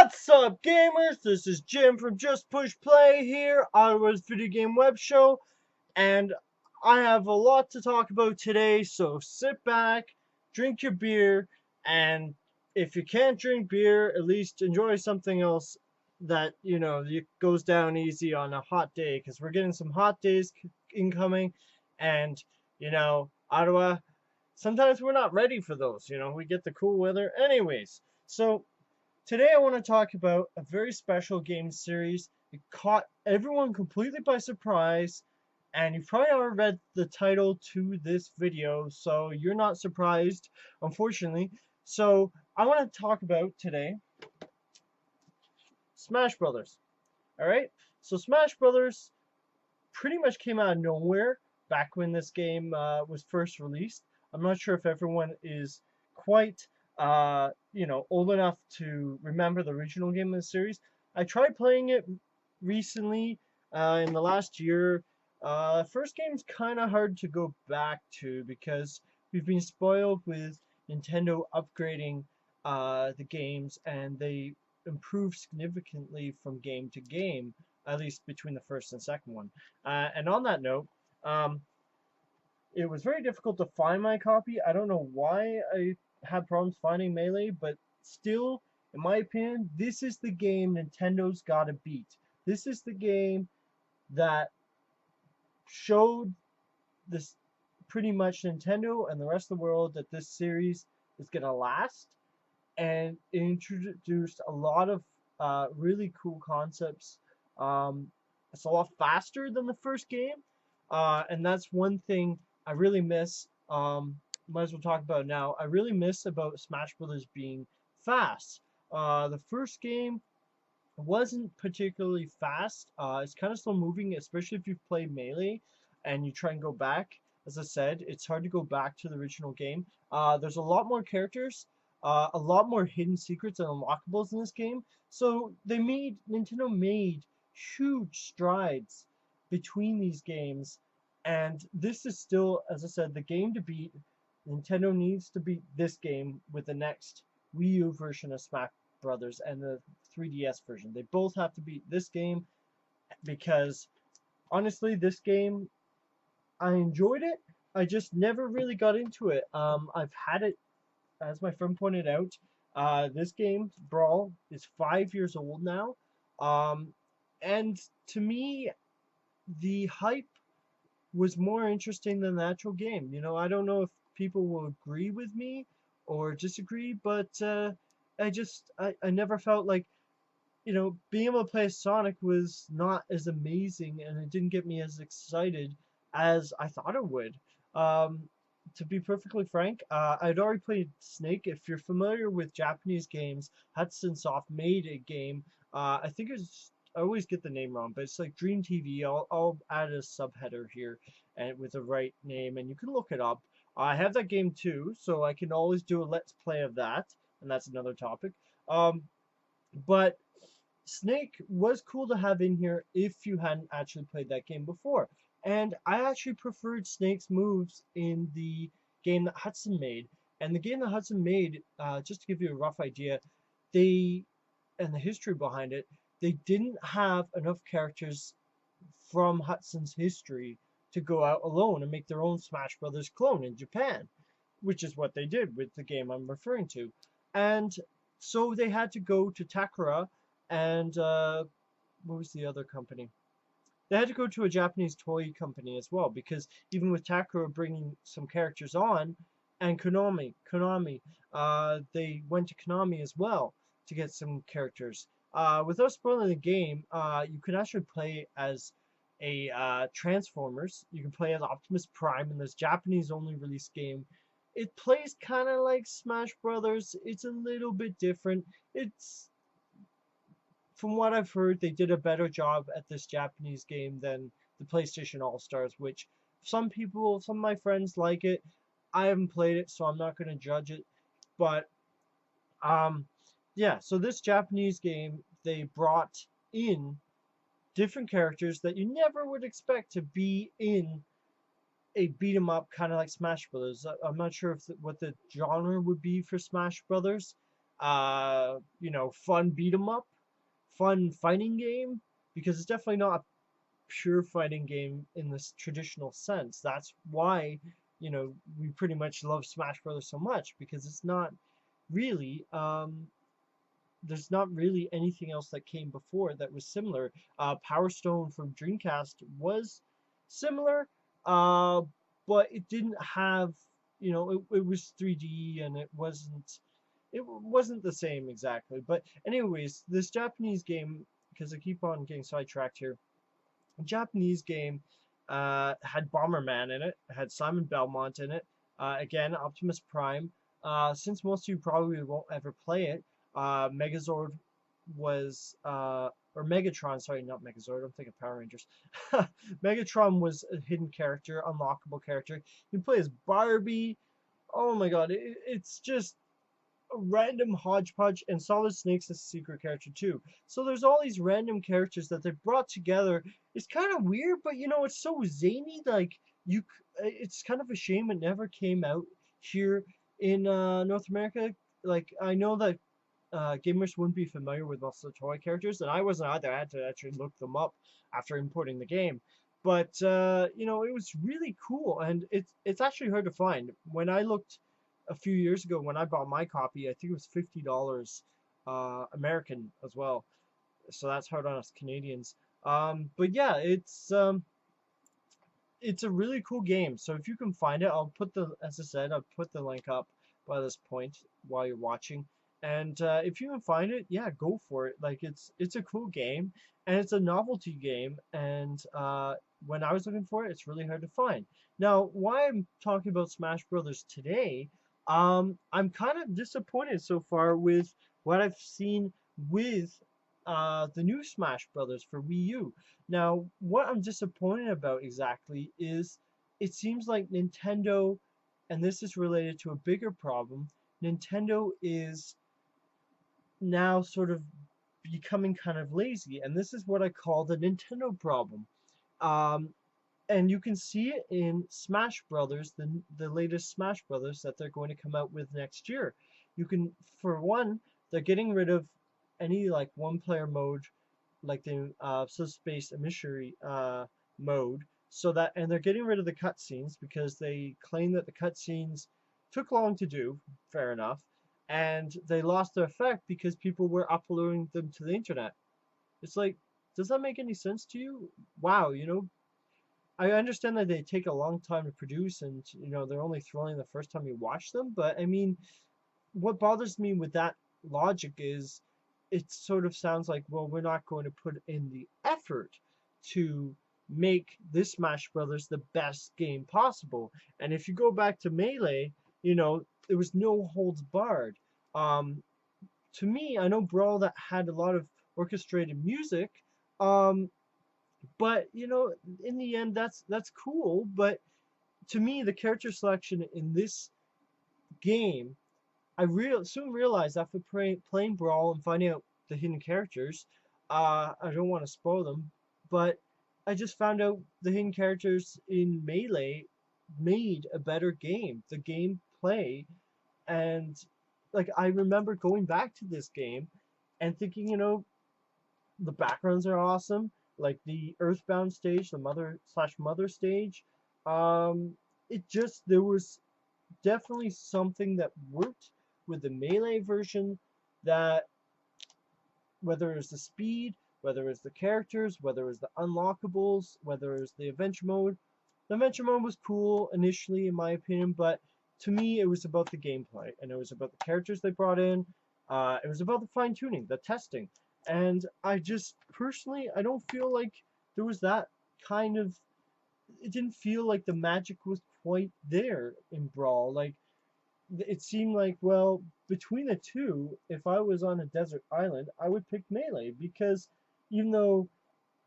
What's up, gamers? This is Jim from Just Push Play here, Ottawa's video game web show, and I have a lot to talk about today, so sit back, drink your beer, and if you can't drink beer, at least enjoy something else that, goes down easy on a hot day, because we're getting some hot days incoming, and, Ottawa, sometimes we're not ready for those, we get the cool weather anyways. So, today I want to talk about a very special game series. It caught everyone completely by surprise, and you probably already read the title to this video, so you're not surprised, unfortunately. So I want to talk about today Smash Brothers. Alright? So Smash Brothers pretty much came out of nowhere back when this game was first released. I'm not sure if everyone is quite, old enough to remember the original game in the series. I tried playing it recently in the last year. First game's kind of hard to go back to because we've been spoiled with Nintendo upgrading the games, and they improve significantly from game to game, at least between the first and second one. And on that note, it was very difficult to find my copy. I don't know why I had problems finding Melee, but still, in my opinion, this is the game Nintendo's gotta beat. This is the game that showed this pretty much Nintendo and the rest of the world that this series is gonna last, and it introduced a lot of really cool concepts. It's a lot faster than the first game, and that's one thing I really miss. Might as well talk about it now. I really miss about Smash Brothers being fast. The first game wasn't particularly fast. It's kind of slow moving, especially if you've played Melee and you try and go back. As I said, it's hard to go back to the original game. There's a lot more characters, a lot more hidden secrets and unlockables in this game. So Nintendo made huge strides between these games, and this is still, as I said, the game to beat. Nintendo needs to beat this game with the next Wii U version of Smash Brothers and the 3DS version. They both have to beat this game because honestly, this game, I enjoyed it. I just never really got into it. I've had it, as my friend pointed out. This game, Brawl, is 5 years old now. And to me, the hype was more interesting than the actual game. I don't know if people will agree with me or disagree, but I never felt like, being able to play Sonic was not as amazing, and it didn't get me as excited as I thought it would. To be perfectly frank, I'd already played Snake. If you're familiar with Japanese games, Hudson Soft made a game. I think I always get the name wrong, but it's like Dream TV. I'll add a subheader here and with the right name, and you can look it up. I have that game too, so I can always do a let's play of that, and that's another topic. But Snake was cool to have in here if you hadn't actually played that game before. And I actually preferred Snake's moves in the game that Hudson made. And the game that Hudson made, just to give you a rough idea, and the history behind it, they didn't have enough characters from Hudson's history to go out alone and make their own Smash Brothers clone in Japan, which is what they did with the game I'm referring to. And so they had to go to Takara and what was the other company? They had to go to a Japanese toy company as well, because even with Takara bringing some characters on, and Konami, they went to Konami as well to get some characters. Without spoiling the game, you can actually play as a Transformers. You can play as Optimus Prime in this Japanese only release game. It plays kind of like Smash Brothers. It's a little bit different. It's From what I've heard, they did a better job at this Japanese game than the PlayStation All Stars, which some of my friends like it. I haven't played it, so I'm not going to judge it. But yeah. So this Japanese game, they brought in different characters that you never would expect to be in a beat 'em up, kind of like Smash Brothers. I'm not sure what the genre would be for Smash Brothers. fun beat 'em up, fun fighting game, because it's definitely not a pure fighting game in this traditional sense. That's why, we pretty much love Smash Brothers so much, because it's not really there's not really anything else that came before that was similar. Power Stone from Dreamcast was similar, uh, but it didn't have, it was 3D and it wasn't the same exactly. But anyways, this Japanese game, because I keep on getting sidetracked here, Japanese game had Bomberman in it, had Simon Belmont in it. Again, Optimus Prime. Since most of you probably won't ever play it, Megazord was, or Megatron, sorry, not Megazord, I'm thinking Power Rangers. Megatron was a hidden character, unlockable character. You can play as Barbie. Oh my god, it's just a random hodgepodge, and Solid Snake's a secret character too. So there's all these random characters that they brought together. It's kind of weird, but it's so zany. Like it's kind of a shame it never came out here in North America. Like I know that gamers wouldn't be familiar with most of the toy characters, and I wasn't either. I had to actually look them up after importing the game. But it was really cool, and it's actually hard to find. When I looked a few years ago, when I bought my copy, I think it was $50 American as well. So that's hard on us Canadians. But yeah, it's a really cool game. So if you can find it, as I said, I'll put the link up by this point while you're watching. And if you can find it, yeah, go for it. Like it's a cool game, and it's a novelty game. And when I was looking for it, it's really hard to find. Now, why I'm talking about Smash Brothers today, I'm kind of disappointed so far with what I've seen with the new Smash Brothers for Wii U. Now, what I'm disappointed about exactly is it seems like Nintendo, and this is related to a bigger problem, Nintendo is now sort of becoming kind of lazy, and this is what I call the Nintendo problem. Um, and you can see it in Smash Brothers, the latest Smash Brothers that they're going to come out with next year. You can, for one, they're getting rid of any like one-player mode, like the subspace emissary mode, and they're getting rid of the cutscenes because they claim that the cutscenes took long to do. Fair enough, and they lost their effect because people were uploading them to the internet. It's like, does that make any sense to you? Wow, I understand that they take a long time to produce, and they're only thrilling the first time you watch them. But I mean, what bothers me with that logic is it sort of sounds like, well, we're not going to put in the effort to make this Smash Brothers the best game possible. And if you go back to Melee, there was no holds barred. Um, to me, I know Brawl that had a lot of orchestrated music. Um, but in the end, that's cool. But to me, the character selection in this game, soon realized after playing Brawl and finding out the hidden characters. I don't want to spoil them, but I just found out the hidden characters in Melee made a better game. The gameplay, and like I remember going back to this game and thinking, the backgrounds are awesome. Like the Earthbound stage, the mother/mother stage. Um, there was definitely something that worked with the Melee version, that whether it's the speed, whether it's the characters, whether it's the unlockables, whether it's the adventure mode. The adventure mode was cool initially, in my opinion, but to me, it was about the gameplay, and it was about the characters they brought in. It was about the fine tuning, the testing, and I just personally, I don't feel like there was that kind of. It didn't feel like the magic was quite there in Brawl. Like it seemed like, well, between the two, if I was on a desert island, I would pick Melee, because even though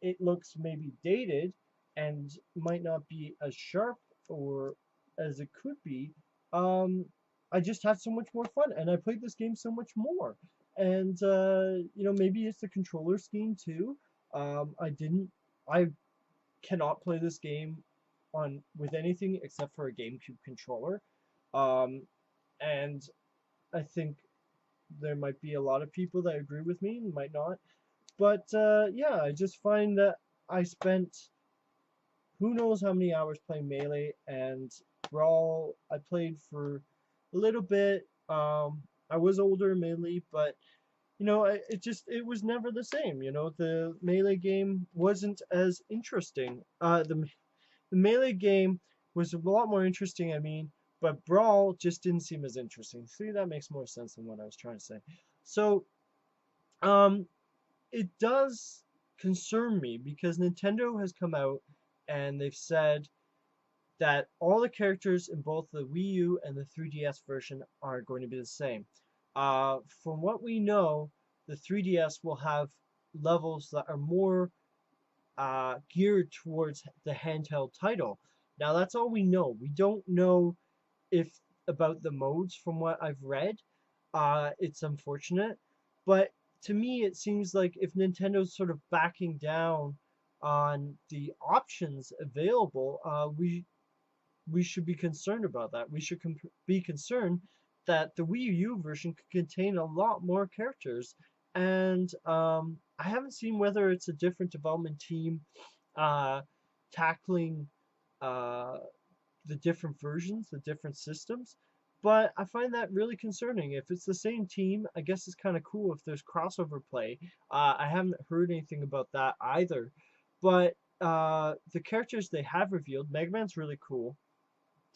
it looks maybe dated and might not be as sharp or as it could be, um, I just had so much more fun, and I played this game so much more. And maybe it's the controller scheme too. I cannot play this game on with anything except for a GameCube controller. Um, and I think there might be a lot of people that agree with me, might not. But yeah, I just find that I spent who knows how many hours playing Melee and Brawl. I played for a little bit. I was older in Melee, but it was never the same. The Melee game wasn't as interesting. The Melee game was a lot more interesting, I mean, but Brawl just didn't seem as interesting. See, that makes more sense than what I was trying to say. So, um, it does concern me because Nintendo has come out and they've said that all the characters in both the Wii U and the 3DS version are going to be the same. From what we know, the 3DS will have levels that are more geared towards the handheld title. Now that's all we know. We don't know if about the modes from what I've read. It's unfortunate, but to me it seems like if Nintendo's sort of backing down on the options available, we should be concerned about that. We should be concerned that the Wii U version could contain a lot more characters. And I haven't seen whether it's a different development team uh, tackling uh, the different versions, the different systems. But I find that really concerning. If it's the same team, I guess it's kind of cool if there's crossover play. I haven't heard anything about that either. But the characters they have revealed, Mega Man's really cool.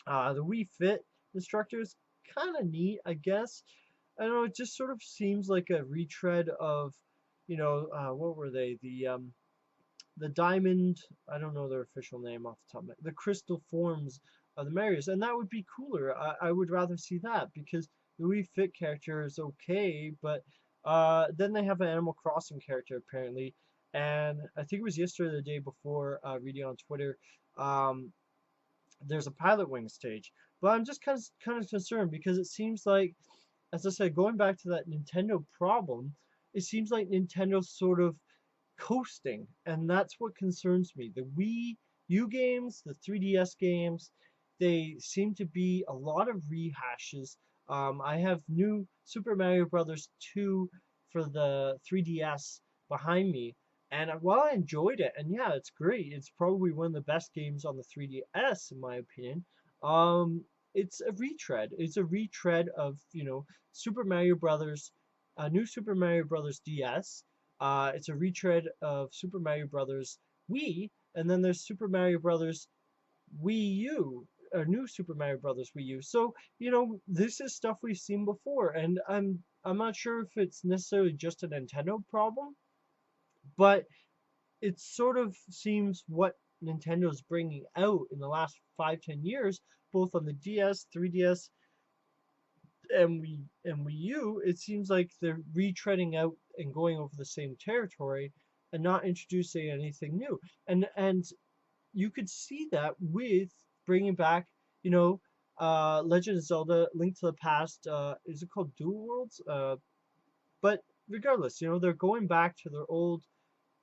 The Wii Fit instructor is kind of neat, I guess. I don't know, it just sort of seems like a retread of, what were they? The diamond, I don't know their official name off the top of my, the crystal forms of the Marios, and that would be cooler. I would rather see that because the Wii Fit character is okay, but then they have an Animal Crossing character apparently, and I think it was yesterday or the day before, reading on Twitter, um, there's a Pilot Wing stage. But I'm just kind of concerned because it seems like, as I said, going back to that Nintendo problem, it seems like Nintendo's sort of coasting, and that's what concerns me. The Wii U games, the 3DS games, they seem to be a lot of rehashes. I have new Super Mario Brothers 2 for the 3DS behind me, and while I enjoyed it, and yeah, it's great, it's probably one of the best games on the 3DS in my opinion. It's a retread. It's a retread of Super Mario Brothers, new Super Mario Brothers DS. It's a retread of Super Mario Brothers Wii, and then there's Super Mario Brothers Wii U, or new Super Mario Brothers Wii U. So, this is stuff we've seen before, and I'm not sure if it's necessarily just a Nintendo problem, but it sort of seems what Nintendo's bringing out in the last 5-10 years, both on the DS, 3DS, and Wii U, it seems like they're retreading out and going over the same territory and not introducing anything new. And you could see that with bringing back, Legend of Zelda: Link to the Past. Is it called Dual Worlds? But regardless, they're going back to their old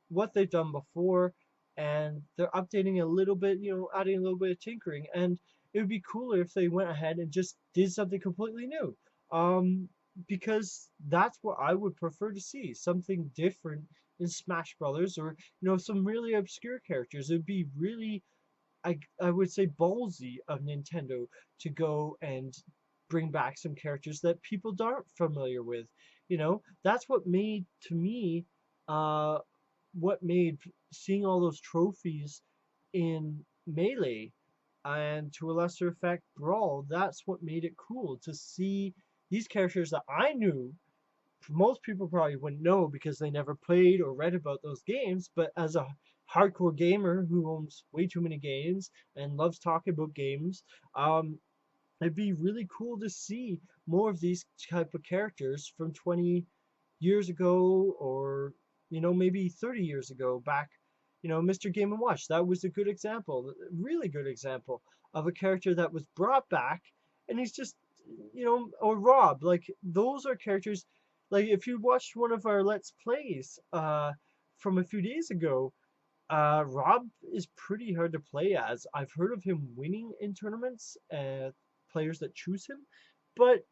what they've done before, and they're updating a little bit, adding a little bit of tinkering. And it would be cooler if they went ahead and just did something completely new. Um, because that's what I would prefer to see, something different in Smash Brothers, or some really obscure characters. It would be really, I would say, ballsy of Nintendo to go and bring back some characters that people aren't familiar with. That's what made, to me, uh what made seeing all those trophies in Melee, and to a lesser effect Brawl, that's what made it cool to see these characters that I knew most people probably wouldn't know because they never played or read about those games, but as a hardcore gamer who owns way too many games and loves talking about games, um, it'd be really cool to see more of these type of characters from 20 years ago, or maybe 30 years ago back. Mr. Game and Watch, that was a good example, a really good example of a character that was brought back, and he's just, or Rob, like those are characters, like if you watched one of our Let's Plays from a few days ago, Rob is pretty hard to play as. I've heard of him winning in tournaments, players that choose him, but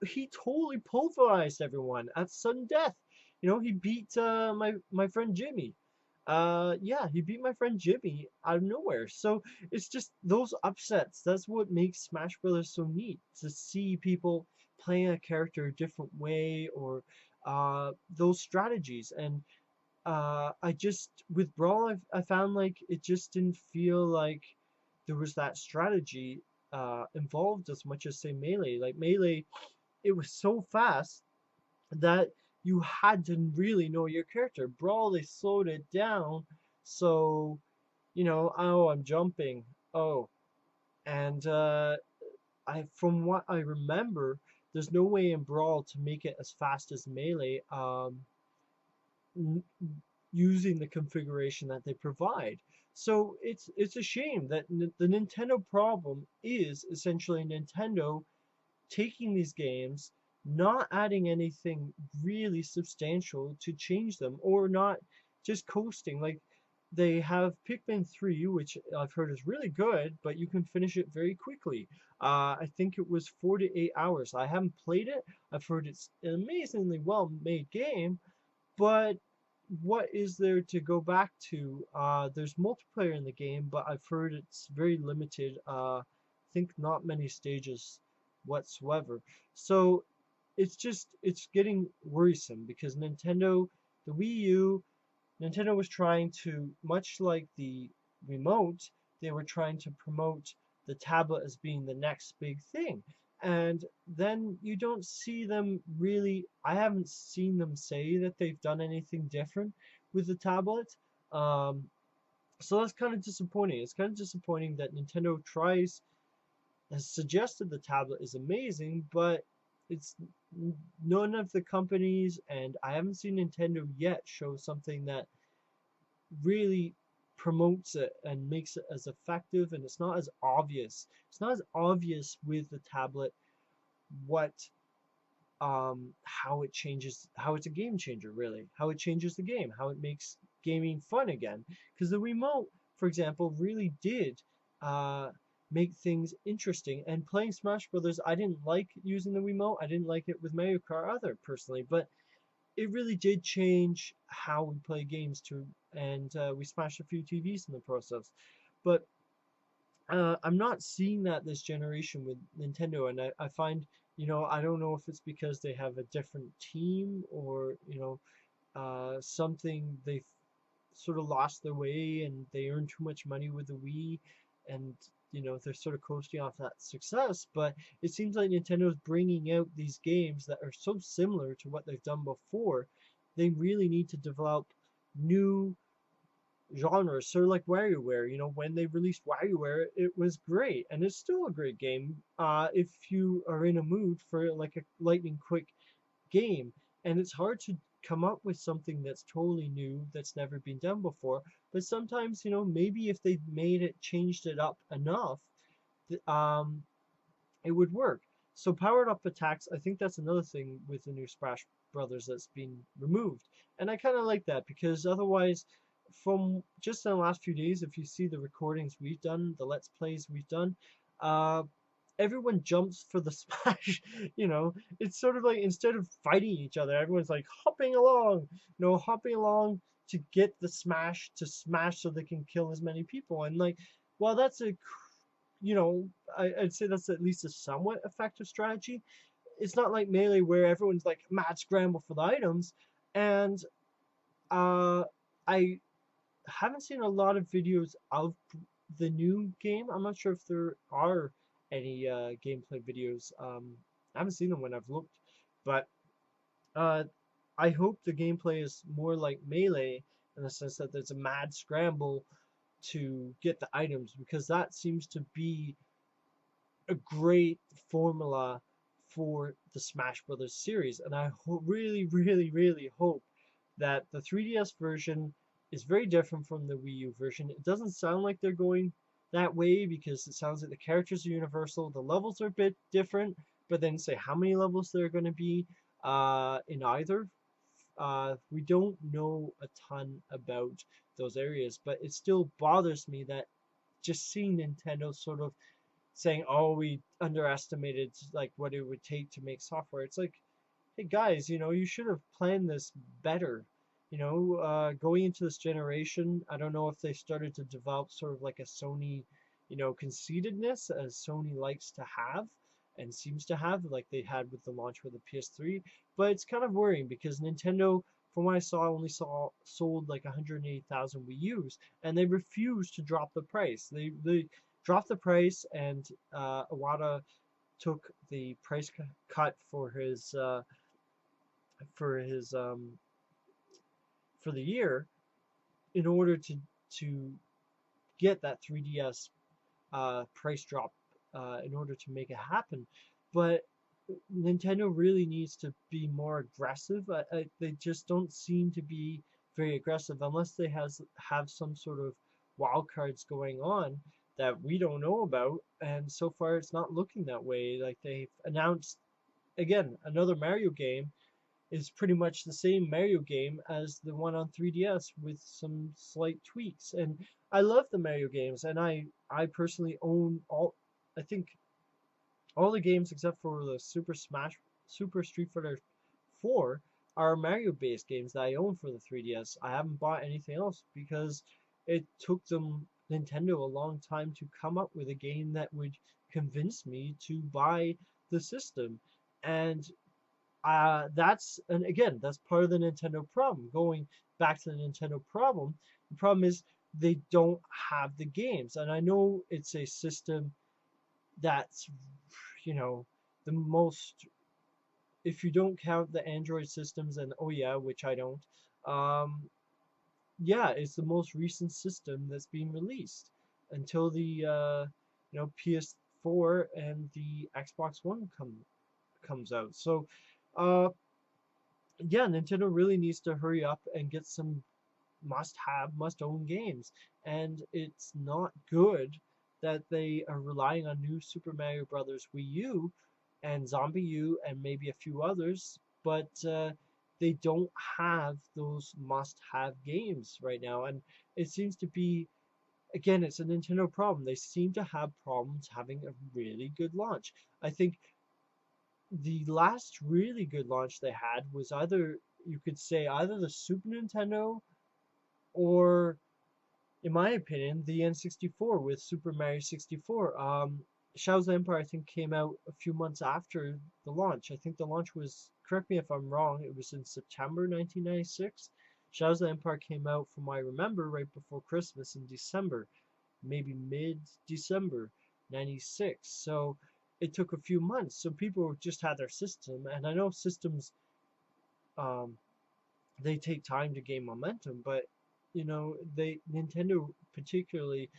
he totally pulverized everyone at sudden death. You know, he beat my friend Jimmy. Yeah, he beat my friend Jimmy out of nowhere. So it's just those upsets. That's what makes Smash Brothers so neat, to see people playing a character a different way, or those strategies. And I just, with Brawl, I found like it just didn't feel like there was that strategy involved as much as say Melee. Like Melee, it was so fast that you had to really know your character. Brawl, they slowed it down, so you know, oh, I'm jumping, oh, and I, from what I remember, there's no way in Brawl to make it as fast as Melee, using the configuration that they provide. So it's a shame that the Nintendo problem is essentially Nintendo taking these games, not adding anything really substantial to change them, or not just coasting. Like they have Pikmin 3, which I've heard is really good, but you can finish it very quickly. I think it was 4 to 8 hours. I haven't played it. I've heard it's an amazingly well made game, but what is there to go back to? There's multiplayer in the game, but I've heard it's very limited. I think not many stages whatsoever. So it's getting worrisome because Nintendo, the Wii U, Nintendo was trying to, much like the remote, they were trying to promote the tablet as being the next big thing. And then you don't see them really, I haven't seen them say that they've done anything different with the tablet. Um, so that's kind of disappointing. It's kind of disappointing that Nintendo has suggested the tablet is amazing, but it's none of the companies, and I haven't seen Nintendo yet show something that really promotes it and makes it as effective, and it's not as obvious. It's not as obvious with the tablet what how it changes, how it's a game changer, really, how it changes the game, how it makes gaming fun again. Because the remote, for example, really did uh make things interesting. And playing Smash Brothers, I didn't like using the remote. I didn't like it with Mario Kart either personally, but it really did change how we play games too, and we smashed a few TVs in the process. But I'm not seeing that this generation with Nintendo, and I find, you know, I don't know if it's because they have a different team, or you know, something, they've sort of lost their way and they earn too much money with the Wii, and you know, they're sort of coasting off that success. But it seems like Nintendo's bringing out these games that are so similar to what they've done before. They really need to develop new genres, sort of like WarioWare. You know, when they released WarioWare, it was great, and it's still a great game. If you are in a mood for like a lightning quick game, and it's hard to come up with something that's totally new, that's never been done before. But sometimes, you know, maybe if they made it, changed it up enough, um, it would work. So powered up attacks, I think that's another thing with the new Smash Brothers that's been removed. And I kind of like that, because otherwise, from just in the last few days, if you see the recordings we've done, the Let's Plays we've done, uh, everyone jumps for the smash. You know, it's sort of like, instead of fighting each other, everyone's like hopping along, you know, hopping along to get the smash, to smash so they can kill as many people. And like, well, that's a, you know, I'd say that's at least a somewhat effective strategy. It's not like Melee where everyone's like mad scramble for the items. And uh I haven't seen a lot of videos of the new game. I'm not sure if there are any gameplay videos. I haven't seen them when I've looked, but uh, I hope the gameplay is more like Melee, in the sense that there's a mad scramble to get the items, because that seems to be a great formula for the Smash Brothers series. And I really, really, really hope that the 3DS version is very different from the Wii U version. It doesn't sound like they're going that way, because it sounds like the characters are universal, the levels are a bit different, but then say how many levels there are going to be in either. We don't know a ton about those areas, but it still bothers me that just seeing Nintendo sort of saying, "Oh, we underestimated like what it would take to make software." It's like, hey guys, you should have planned this better. Going into this generation, I don't know if they started to develop sort of like a Sony, conceitedness as Sony likes to have and seems to have, like they had with the launch with the PS3. But it's kind of worrying because Nintendo, from what I saw, only sold like 180,000 Wii U's, and they refused to drop the price. They dropped the price, and Iwata took the price cut for his for the year in order to get that 3DS price drop in order to make it happen. But Nintendo really needs to be more aggressive. They just don't seem to be very aggressive unless they have some sort of wild cards going on that we don't know about. And so far, it's not looking that way. Like they've announced again another Mario game is pretty much the same Mario game as the one on 3DS with some slight tweaks. And I love the Mario games, and I personally own I think all the games except for the Super Street Fighter 4 are Mario based games that I own for the 3DS. I haven't bought anything else because it took them Nintendo a long time to come up with a game that would convince me to buy the system. And and again, that's part of the Nintendo problem. Going back to the Nintendo problem, the problem is they don't have the games. And I know it's a system that's, you know, the most, if you don't count the Android systems, and oh yeah, which I don't, um, yeah, it's the most recent system that's being released until the PS4 and the Xbox One comes out. So, uh, yeah, Nintendo really needs to hurry up and get some must-have, must-own games. And it's not good that they are relying on new Super Mario Brothers Wii U and Zombie U and maybe a few others, but they don't have those must-have games right now. And it seems to be, again, it's a Nintendo problem. They seem to have problems having a really good launch. I think the last really good launch they had was either, you could say, either the Super Nintendo or, in my opinion, the N64 with Super Mario 64. Shadows of the Empire, I think, came out a few months after the launch. I think the launch was, correct me if I'm wrong, it was in September 1996. Shadows of the Empire came out, from what I remember, right before Christmas in December, maybe mid-December 96. So it took a few months. So people just had their system, and I know systems, um, they take time to gain momentum, but Nintendo particularly,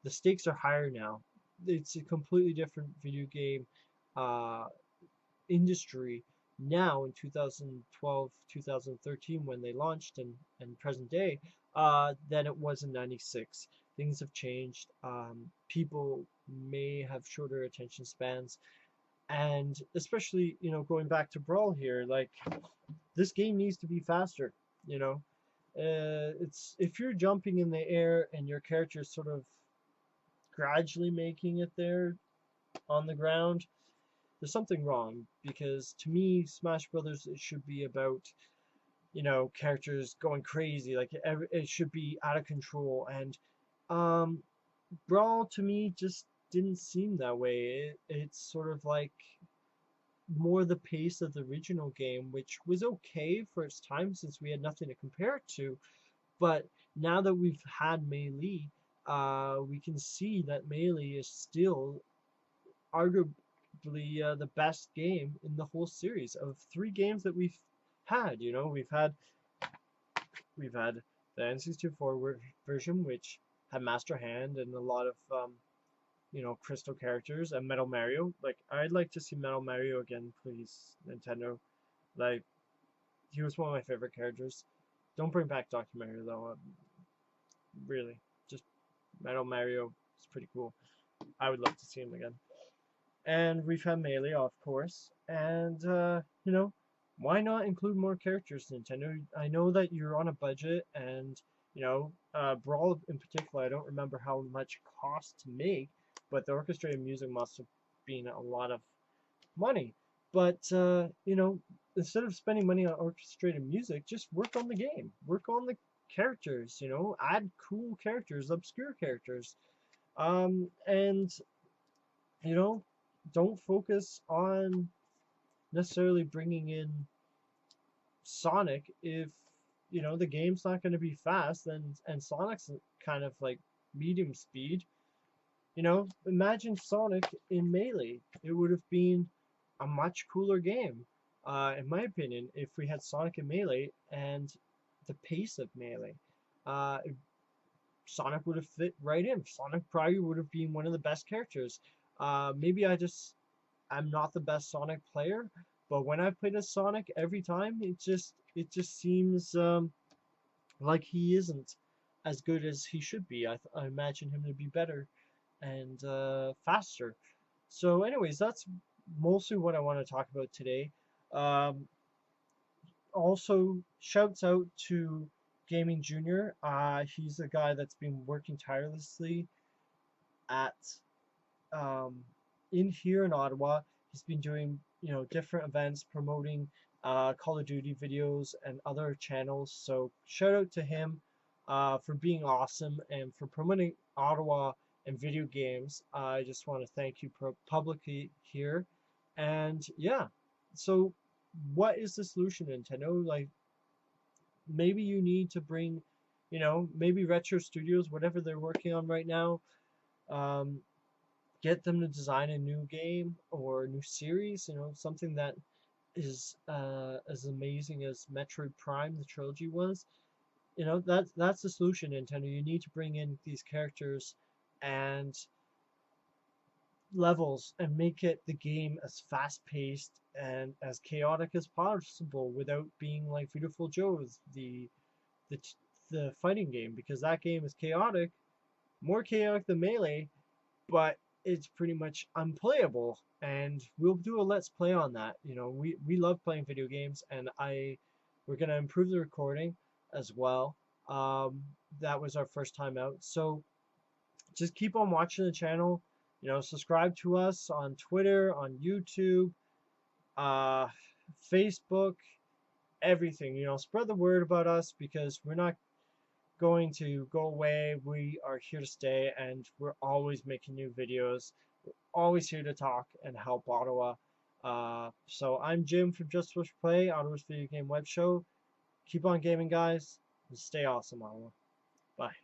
the stakes are higher now. It's a completely different video game uh, industry now in 2012, 2013 when they launched, and present day, than it was in 96. Things have changed. People may have shorter attention spans, and especially, going back to Brawl here, like this game needs to be faster. You know, it's if you're jumping in the air and your character is sort of gradually making it there on the ground, there's something wrong. Because to me, Smash Brothers, it should be about, characters going crazy. Like it should be out of control. And um, Brawl to me just didn't seem that way. It's sort of like more the pace of the original game, which was okay for its time since we had nothing to compare it to. But now that we've had Melee, we can see that Melee is still arguably the best game in the whole series of three games that we've had. We've had the N64 version, which had Master Hand and a lot of Crystal characters, and Metal Mario. Like, I'd like to see Metal Mario again, please, Nintendo. Like, he was one of my favorite characters. Don't bring back Dr. Mario though. Really, just Metal Mario is pretty cool. I would love to see him again. And we've had Melee, of course. And why not include more characters, Nintendo? I know that you're on a budget, and Brawl in particular, I don't remember how much it cost to make, but the orchestrated music must have been a lot of money. But instead of spending money on orchestrated music, just work on the game, work on the characters. Add cool characters, obscure characters, and you know, don't focus on necessarily bringing in Sonic if the game's not going to be fast and Sonic's kind of like medium speed. Imagine Sonic in Melee. It would have been a much cooler game, in my opinion, if we had Sonic in Melee and the pace of Melee. Uh, Sonic would have fit right in. Sonic probably would have been one of the best characters. Maybe I'm not the best Sonic player, but when I've played as Sonic, every time it just seems like he isn't as good as he should be. I imagine him to be better and faster. So, anyways, that's mostly what I want to talk about today. Um, Also, shouts out to Gaming Junior. He's a guy that's been working tirelessly at um, in here in Ottawa. He's been doing different events promoting Call of Duty videos and other channels. So shout out to him for being awesome and for promoting Ottawa and video games. I just want to thank you publicly here. And yeah, so what is the solution, Nintendo? Like maybe you need to bring, maybe Retro Studios, whatever they're working on right now. Um, get them to design a new game or a new series, something that is as amazing as Metroid Prime, the trilogy was. That's the solution, Nintendo. You need to bring in these characters and levels and make it the game as fast paced and as chaotic as possible without being like Beautiful Joe's the the fighting game, because that game is chaotic, more chaotic than Melee, but it's pretty much unplayable. And we'll do a let's play on that. We love playing video games, and we're gonna improve the recording as well. That was our first time out, so just keep on watching the channel. Subscribe to us on Twitter, on YouTube, uh, Facebook, everything. Spread the word about us, because we're not going to go away. We are here to stay, and we're always making new videos. We're always here to talk and help Ottawa. So I'm Jim from Just Push Play, Ottawa's video game web show. Keep on gaming, guys, and stay awesome, Ottawa. Bye.